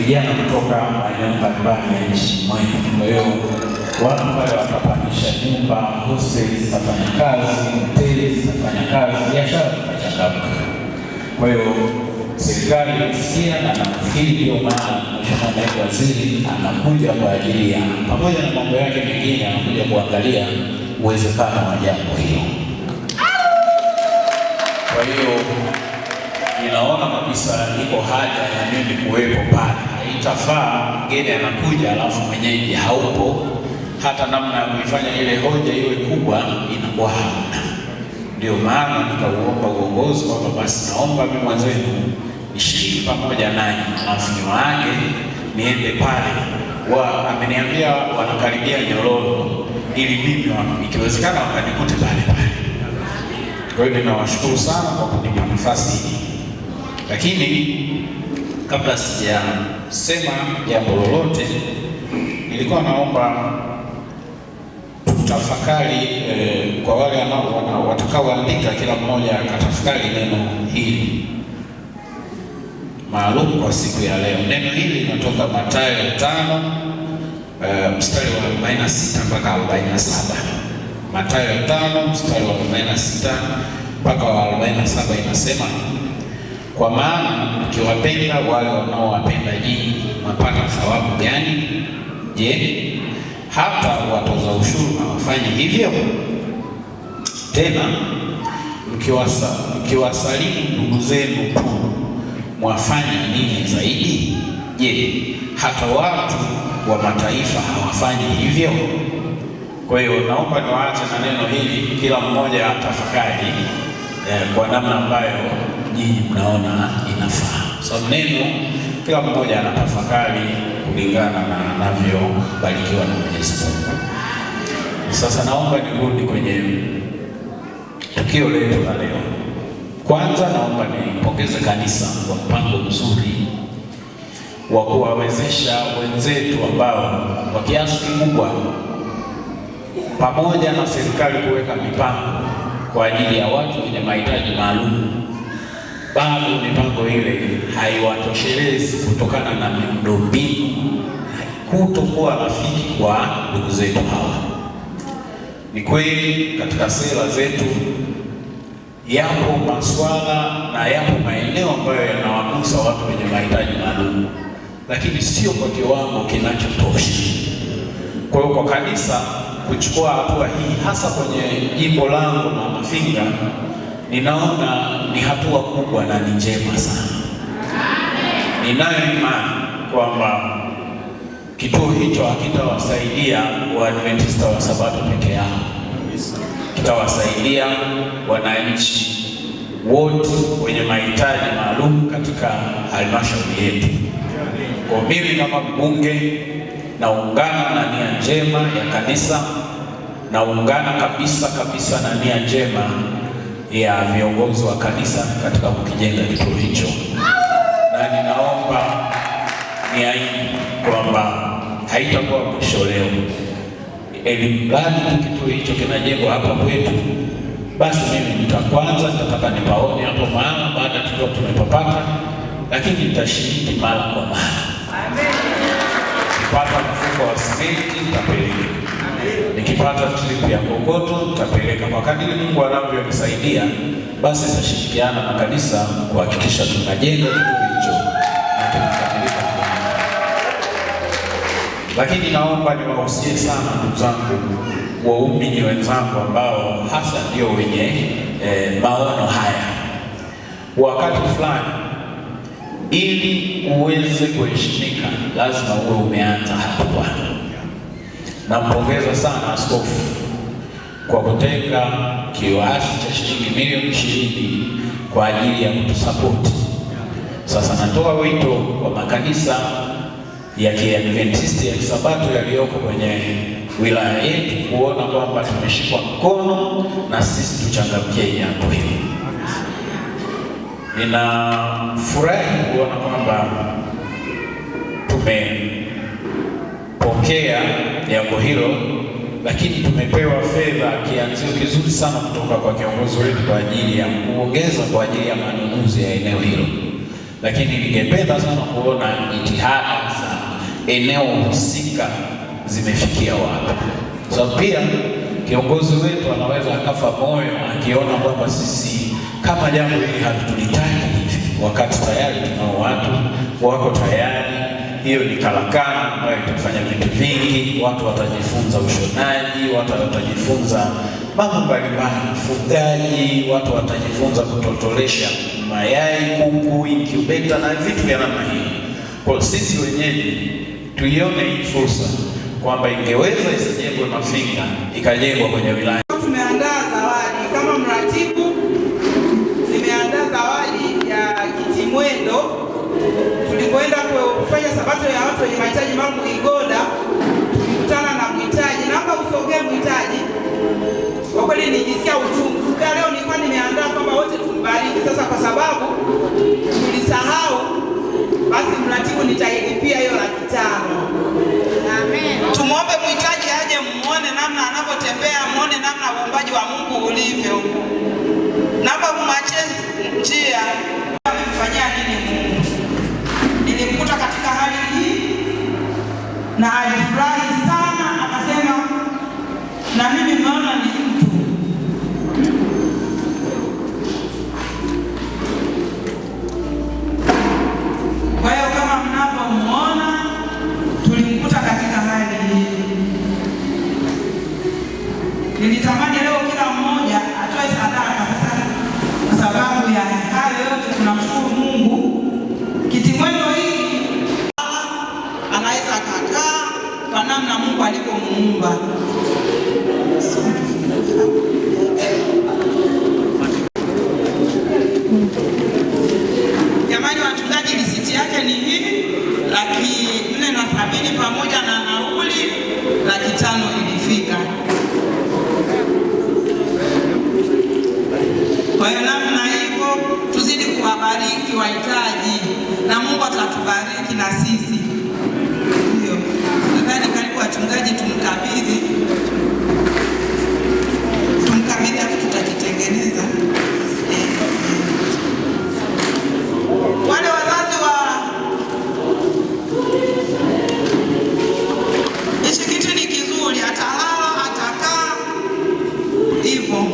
vijana kutoka maeneo mbalimbali ya nchi mwetu. Kwa hiyo watu pale watapandisha nyumba, hosteli zitafanya kazi, hoteli zitafanya kazi, biashara zitachangamka. Kwa hiyo serikali imesikia, na nafikiri ndio maana Mheshimiwa Naibu Waziri anakuja kwa ajili ya, pamoja na mambo yake mengine, anakuja kuangalia uwezekano wa jambo hilo. Kwa hiyo ninaona kabisa iko haja ya mimi kuwepo pale. Haitafaa mgeni anakuja alafu mwenyeji haupo, hata namna ya kuifanya ile hoja iwe kubwa inakuwa hamna. Ndio maana nikauomba uongozi kwamba basi naomba mimi mwenzenu nishiriki pamoja nanyi, alafu niwaage niende pale. Ameniambia wanakaribia Nyororo, ili mimi ikiwezekana wakanikute pale pale. Kwa hiyo ninawashukuru sana kwa kunipa nafasi hii. Lakini kabla sijasema jambo lolote, nilikuwa naomba tutafakari kwa wale watakaoandika, kila mmoja akatafakari neno hili maalum kwa siku ya leo. Neno hili linatoka Mathayo 5 mstari wa 46 mpaka 47. Mathayo 5 mstari wa 46 mpaka wa 47 inasema, kwa maana mkiwapenda wale wanaowapenda nyinyi, mapata thawabu gani? Je, hata watoza ushuru hawafanyi hivyo? Tena mkiwasalimu ndugu zenu tu, mwafanya nini zaidi? Je, hata watu wa mataifa hawafanyi hivyo? Kwa hiyo naomba niwaache na neno hili, kila mmoja atafakari kwa namna ambayo nyinyi mnaona inafaa. So neno kila mmoja anatafakari kulingana na anavyobarikiwa na Mwenyezi Mungu. Sasa naomba nirudi kwenye tukio letu la leo. Kwanza naomba nipongeze kanisa kwa mpango mzuri wa kuwawezesha wenzetu ambao kwa kiasi kikubwa, pamoja na serikali kuweka mipango kwa ajili ya watu wenye mahitaji maalum, bado mipango ile haiwatoshelezi kutokana na miundombinu kutokuwa rafiki kwa ndugu zetu hawa. Ni kweli katika sera zetu yapo masuala na yapo maeneo ambayo yanawagusa watu wenye mahitaji maalum, lakini sio kwa kiwango kinachotosha. Kwa hiyo kwa kanisa kuchukua hatua hii, hasa kwenye jimbo langu na Mafinga, ninaona ni hatua kubwa na ni njema sana. Ninayo imani kwamba kituo hicho hakitawasaidia Waadventista wa Sabato peke yao, kitawasaidia wananchi wote wenye mahitaji maalum katika halmashauri yetu. Kwa mimi kama mbunge naungana na nia njema ya kanisa, naungana kabisa na nia njema ya viongozi wa kanisa katika kukijenga kituo hicho, na ninaomba niahidi kwamba haitakuwa mwisho leo. Elimradi tu kituo hicho kinajengwa hapa kwetu, basi mimi nitataka nipaone hapo maana baada tukiwa tumepapata, lakini nitashiriki mara kwa mara. Nikipata mfuko wa simenti nitapeleka, nikipata trip ya kokoto nitapeleka. Kwa kadiri Mungu anavyonisaidia, basi tutashirikiana na kanisa kuhakikisha tunajenga kituo hicho na kinakamilika. Lakini naomba niwahusie sana ndugu zangu, waumini wenzangu ambao hasa ndio wenye maono haya. Wakati fulani, ili uweze kuheshimika, lazima uwe umeanza hatua. Nampongeza sana askofu kwa kutenga kiasi cha shilingi milioni 20 kwa ajili ya kutusapoti. Sasa natoa wito kwa makanisa ya Kiadventista ya Kisabato yaliyoko kwenye wilaya yetu kuona kwamba tumeshikwa mkono na sisi tuchangamkie jambo hili. Ninafurahi kuona kwamba tumepokea jambo hilo, lakini tumepewa fedha, kianzio kizuri sana kutoka kwa kiongozi wetu kwa ajili ya kuongeza kwa ajili ya manunuzi ya eneo hilo. lakini ningependa sana kuona jitihada za eneo husika zimefikia wapi. Sababu pia kiongozi wetu anaweza akafa moyo akiona kwamba sisi kama jambo hili hatulitaki hivi, wakati tayari tunao watu wako tayari. Hiyo ni karakana ambayo itafanya vitu vingi, watu watajifunza ushonaji, watu watajifunza mambo mbalimbali, ufugaji, watu watajifunza kutotolesha mayai, kuku, incubator na vitu vya namna hii. Kwa sisi wenyewe tuione hii fursa kwamba ingeweza isijengwe Mafinga, ikajengwa kwenye wilaya. Tumeandaa zawadi kama mratibu, nimeandaa zawadi ya Kitimwendo. Tulipoenda kufanya sabato ya watu wenye mahitaji maalum Igoda, tulikutana na mhitaji. Naomba usogee mhitaji. Kwa kweli nijisikia uchungu. Leo nilikuwa nimeandaa kwamba wote tumbariki. Sasa kwa sababu tulisahau, basi mratibu nitailipia hiyo 500,000. Amen. Tumuombe mhitaji aje muone namna anavyotembea, muone namna uumbaji wa Mungu ulivyo. Naomba mwache njia. Amemfanyia nini Mungu? Nilimkuta katika hali hii na alifurahi sana, akasema na mimi naona ni mtu. Kwa hiyo kama mnavyomuona, tulimkuta katika hali hii. Nilitamani leo kila mmoja atoe sadaka sasa, kwa sababu ya hayo yote tunamshukuru Mungu. Kitimwendo hii anaweza akakaa kwa namna Mungu alivyomuumba. Jamani wachungaji, risiti yake ni hii, 470 pamoja na nauli 500 ilifika. Kwa hiyo namna hivyo tuzidi kuwabariki wahitaji na Mungu atatubariki na sisi. Ndio. Nadhani karibu wachungaji tumkabidhi hapo, tutakitengeneza. Wale wazazi wa hichi kitu ni kizuri, atalala atakaa hivyo.